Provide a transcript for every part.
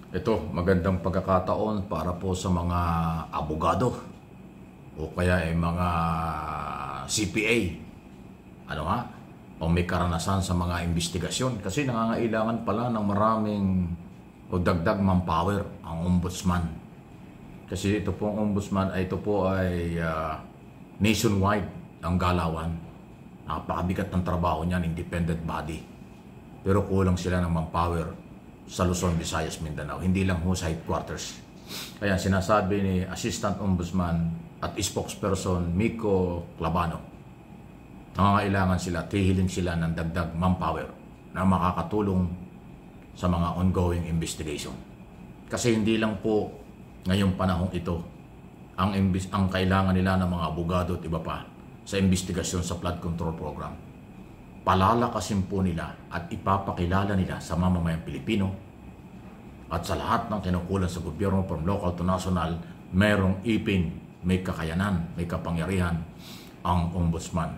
Ito, magandang pagkakataon para po sa mga abogado o kaya ay mga CPA. Ano nga? O may karanasan sa mga investigasyon kasi nangangailangan pala ng maraming o dagdag manpower ang ombudsman. Kasi ito pong ombudsman ay nationwide ang galawan. Napakabigat ng trabaho niyan, independent body. Pero kulang sila ng manpower sa Luzon, Visayas, Mindanao. Hindi lang ho sa headquarters. Kaya sinasabi ni Assistant Ombudsman at spokesperson Miko Clavano, nangangailangan sila, tihilin sila ng dagdag manpower na makakatulong sa mga ongoing investigation. Kasi hindi lang po ngayong panahong ito ang kailangan nila ng mga abogado at iba pa sa investigasyon sa flood control program. Palalakasin po nila at ipapakilala nila sa mamamayang Pilipino at sa lahat ng kinukulan sa gobyerno from local to national, merong ipin, may kakayanan, may kapangyarihan ang ombudsman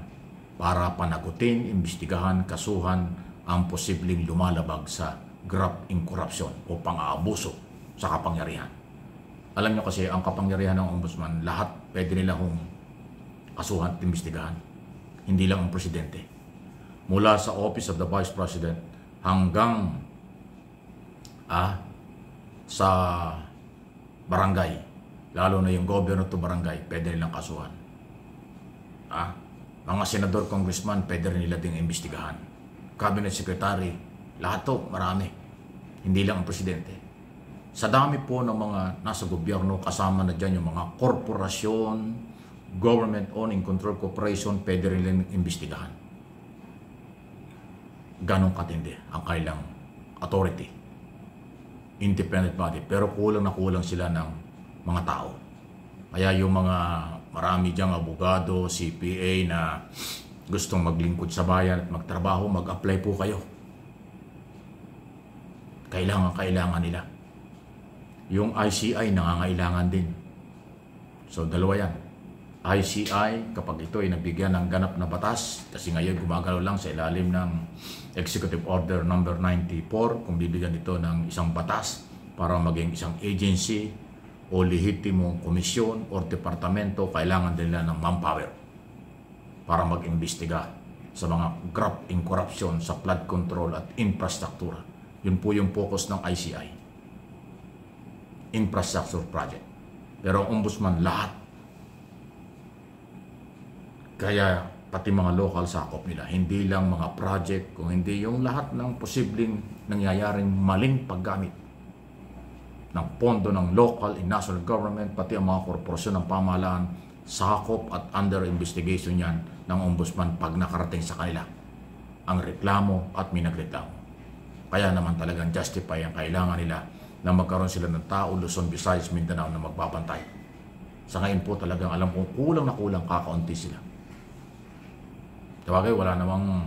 para panagutin, imbestigahan, kasuhan ang posibleng lumalabag sa graft in corruption o pang-aabuso sa kapangyarihan. Alam nyo kasi ang kapangyarihan ng ombudsman, lahat pwede nila hong kasuhan at imbestigahan. Hindi lang ang presidente. Mula sa Office of the Vice President hanggang sa barangay, lalo na yung governor to barangay, pwede nilang kasuhan. Mga senador, congressman, pwede rin nila ding imbestigahan. Cabinet secretary, lahat to, marami. Hindi lang ang presidente. Sa dami po ng mga nasa gobyerno, kasama na dyan yung mga korporasyon, government-owned and controlled corporation, pwede rin nilang imbestigahan. Ganong katindi ang kailang authority, independent body, pero kulang na kulang sila ng mga tao. Kaya yung mga marami diyang abogado, CPA na gustong maglingkod sa bayan at magtrabaho, mag-apply po kayo. Kailangan nila. Yung ICI nangangailangan din. So dalawa yan. ICI, kapag ito ay nabigyan ng ganap na batas, kasi ngayon gumagalaw lang sa ilalim ng Executive Order number 94, kung bibigyan ito ng isang batas para maging isang agency o lehitimong komisyon o departamento, kailangan din nila ng manpower para mag-imbestiga sa mga graft in corruption sa flood control at infrastructure. Yun po yung focus ng ICI. Infrastructure project. Pero ang ombudsman, lahat. Kaya pati mga local sakop nila, hindi lang mga project, kung hindi yung lahat ng posibleng nangyayaring maling paggamit ng pondo ng local and national government, pati ang mga korporasyon ng pamahalaan, sakop at under investigation yan ng ombudsman pag nakarating sa kanila ang reklamo at minagreklamo. Kaya naman talagang justify ang kailangan nila na magkaroon sila ng tao, Luzon, Visayas, Mindanao na magbabantay. Sa ngayon po talagang alam kong kulang na kulang, kakaunti sila. Tawagay, wala namang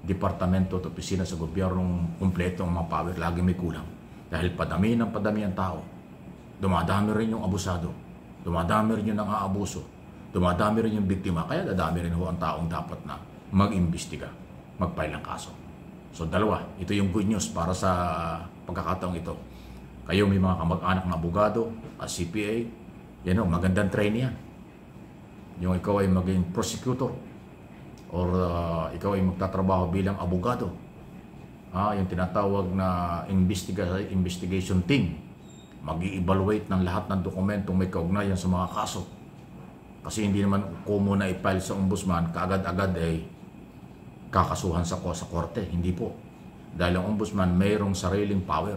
departamento at opisina sa gobyernong kumpleto ang mga power, lagi may kulang. Dahil padami ang tao, dumadami rin yung abusado, dumadami rin yung nang-aabuso, dumadami rin yung biktima, kaya dadami rin ho ang taong dapat na mag-imbestiga, mag-file ng kaso. So dalawa, ito yung good news para sa pagkakataong ito. Kayo may mga kamag-anak na abogado, CPA, yan o, magandang training yan. Yung ikaw ay maging prosecutor, or ikaw ay magtatrabaho bilang abogado, yung tinatawag na investigation team, mag-i-evaluate ng lahat ng dokumentong may kaugnayan sa mga kaso. Kasi hindi naman kumo na i-file sa ombudsman, kaagad-agad ay kakasuhan sa korte. Hindi po. Dahil ang ombudsman mayroong sariling power.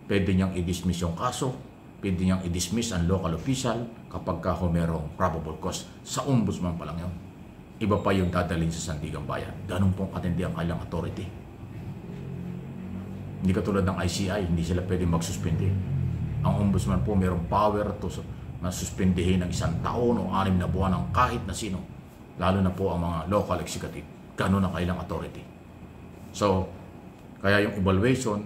Pwede niyang i-dismiss yung kaso, pwede niyang i-dismiss ang local official kapag merong probable cause. Sa ombudsman pa lang yun. Iba pa yung dadalhin sa Sandigang Bayan. Ganun pong katindi ang kailang authority. Hindi katulad ng ICI, hindi sila pwedeng magsuspindi. Ang ombudsman po mayroong power na suspendihin ng 1 taon o 6 na buwan ng kahit na sino. Lalo na po ang mga local executive. Ganun ang kailang authority. So, kaya yung evaluation,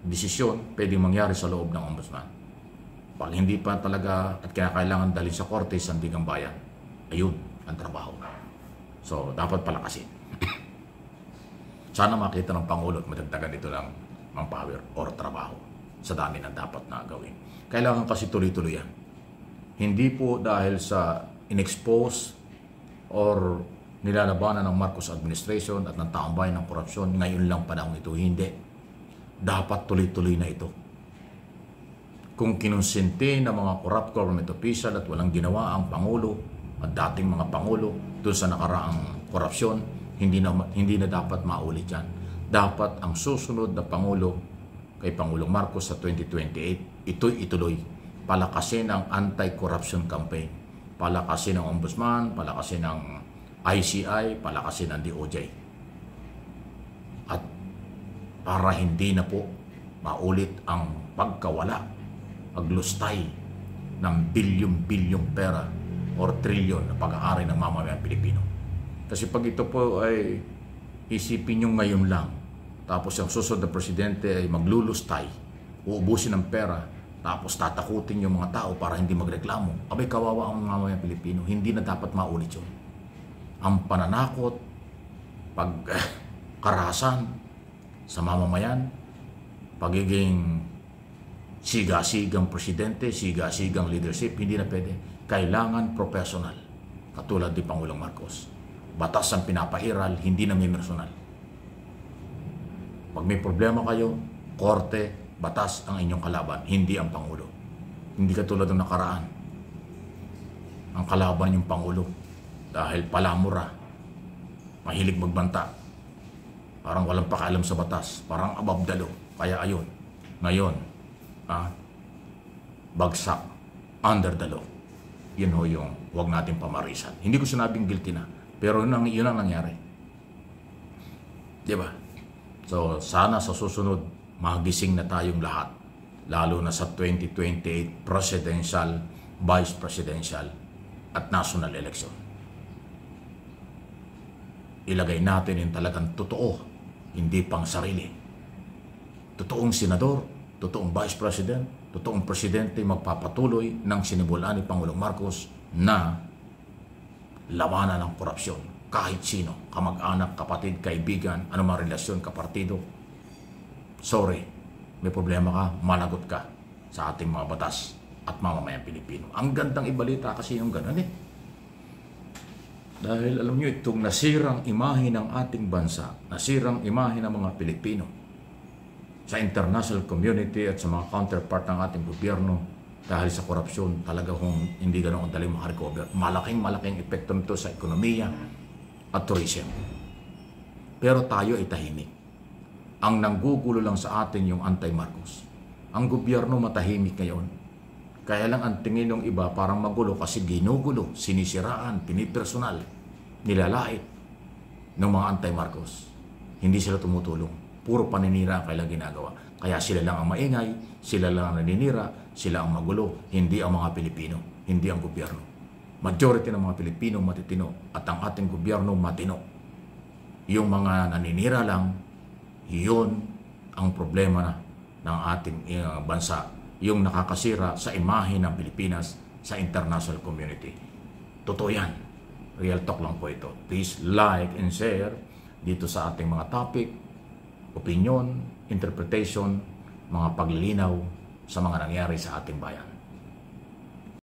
desisyon, pwedeng mangyari sa loob ng ombudsman. Pag hindi pa talaga at kailangan dalhin sa korte sa Sandigang Bayan, ayun ang trabaho. So, dapat palakasin. Sana makita ng Pangulo at madagdagan ito ng manpower or trabaho. sa dami na dapat na gawin. Kailangan kasi tuloy-tuloy yan. Hindi po dahil sa inexpose or nilalabanan ng Marcos administration at ng taong bayan ng korupsyon, ngayon lang panahon ito. Hindi. Dapat tuloy-tuloy na ito. Kung kinonsinti ng mga corrupt government official at walang ginawa ang Pangulo at dating mga Pangulo doon sa nakaraang korupsyon, hindi na dapat maulit yan. Dapat ang susunod na Pangulo kay Pangulong Marcos sa 2028, ito'y ituloy. Palakasin ang anti-corruption campaign. Palakasin ang Ombudsman, palakasin ang ICI, palakasin ang DOJ. At para hindi na po maulit ang pagkawala, paglustay ng bilyon-bilyong pera or trilyon na pag-aari ng mamamayang Pilipino. Kasi pag ito po ay isipin nyo ngayon lang, tapos ang susunod na presidente ay maglulustay, uubusin ng pera, tapos tatakutin yung mga tao para hindi magreklamo, abay kawawa ang mamamayang Pilipino. Hindi na dapat maulit yun. Ang pananakot, pagkarahasan sa mamamayan, pagiging siga-sigang presidente, siga-sigang leadership, hindi na pwede. Kailangan professional, katulad ni Pangulong Marcos. Batas ang pinapairal, hindi na may personal. Pag may problema kayo, korte, batas ang inyong kalaban, hindi ang Pangulo. Hindi katulad ng nakaraan. Ang kalaban yung Pangulo. Dahil palamura, mahilig magbanta, parang walang pakialam sa batas, parang ababdalo. Kaya ayun, ngayon, bagsak, under the law. Yun ho yung huwag natin pamarisan. Hindi ko sinabing guilty na, pero yun ang nangyari. Diba? So, sana sa susunod, magising na tayong lahat, lalo na sa 2028 presidential, vice presidential, at national election. Ilagay natin yung talagang totoo, hindi pang sarili. Totoong senador, totoong vice president, totoong presidente magpapatuloy ng sinimulan ni Pangulong Marcos na labanan ng korupsyon. Kahit sino, kamag-anak, kapatid, kaibigan, anumang relasyon, kapartido. Sorry, may problema ka, managot ka sa ating mga batas at mamamayang Pilipino. Ang gandang ibalita kasi yung gano'n eh. Dahil alam nyo, itong nasirang imahe ng ating bansa, nasirang imahe ng mga Pilipino sa international community at sa mga counterpart ng ating gobyerno dahil sa korupsyon, talaga kung hindi ganoon dali makarecover. Malaking epekto nito sa ekonomiya at tourism. Pero tayo ay tahimik. Ang nanggugulo lang sa atin yung anti-Marcos. Ang gobyerno matahimik ngayon. Kaya lang ang tingin ng iba parang magulo kasi ginugulo, sinisiraan, pinipersonal, nilalait ng mga anti-Marcos. Hindi sila tumutulong. Puro paninira ang kailang ginagawa. Kaya sila lang ang maingay, sila lang ang naninira, sila ang magulo, hindi ang mga Pilipino, hindi ang gobyerno. Majority ng mga Pilipino matitino at ang ating gobyerno matino. Yung mga naninira lang, yun ang problema na ng ating bansa. Yung nakakasira sa imahe ng Pilipinas sa international community. Totoo yan. Real talk lang po ito. Please like and share dito sa ating mga topic, opinion, interpretation, mga paglilinaw sa mga nangyari sa ating bayan.